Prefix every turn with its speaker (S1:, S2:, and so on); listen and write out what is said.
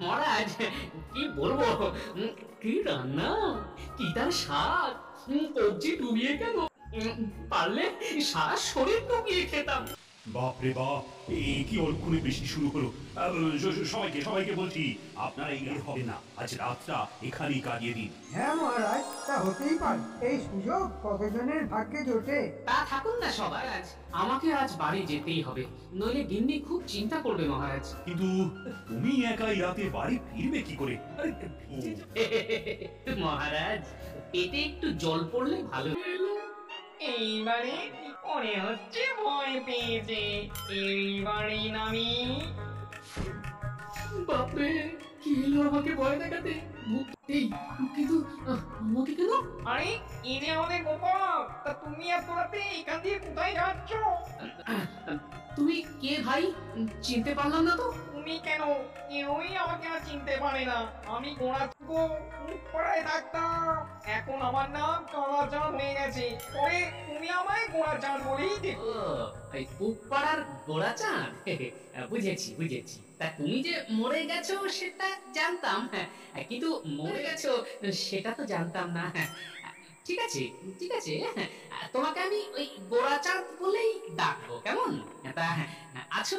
S1: মহারাজ, কি বলবো? কি রান্না, কি তার স্বাদ! কবজি ডুবিয়ে কেন, পারলে সারা শরীর ডুবিয়ে খেতাম।
S2: বাপ রে বাপ, এই কি অলক্ষণে বৃষ্টি শুরু হলো। সবাইকে সবাইকে বলছি, আপনারা এগিয়ে হবে না, আজ রাতটা এখানেই কাটিয়ে দিন।
S3: হ্যাঁ মহারাজ, তা হতেই পারে। এই সুযোগ কতজনের ভাগ্যে জোটে।
S1: তা থাকুন না সবাই, আজ আমাকে আজ বাড়ি যেতেই হবে, নইলে গিন্নি খুব চিন্তা করবে মহারাজ।
S2: কিন্তু তুমি একাই রাতে বাড়ি ফিরবে কি করে? আরে
S1: মহারাজ, পেটে একটু জল পড়লে ভালো।
S4: এইবারে মনে হচ্ছে ভয় পেয়েছে। এইবারে নামি।
S1: বাপরে, কি এলো আমাকে ভয় দেখাতে? এই, কিন্তু আমাকে কেন?
S4: আরে ইনি আমাদের গোপাল। তা তুমি এত রাতে এখান দিয়ে কোথায় যাচ্ছ?
S1: তুমি কে ভাই? চিনতে পারলাম না তো।
S4: তুমি কেন? কেউই আমাকে আর চিনতে পারে না। আমি গোড়াচুকো পাড়ায় থাকতাম। এখন আমার নাম কালাচাঁদ হয়ে গেছে। পরে তুমি আমায় গোড়াচাঁদ বলেই দেখো।
S1: ও, এই পুপাড়ার গোড়াচাঁদ। বুঝেছি বুঝেছি। তা তুমি যে মরে গেছো সেটা জানতাম, হ্যাঁ, কিন্তু মরে গেছো সেটা তো জানতাম না। ঠিক আছে ঠিক আছে, তোমাকে আমি ওই গোড়াচাঁদ বলেই ডাকবো, কেমন? তা আছো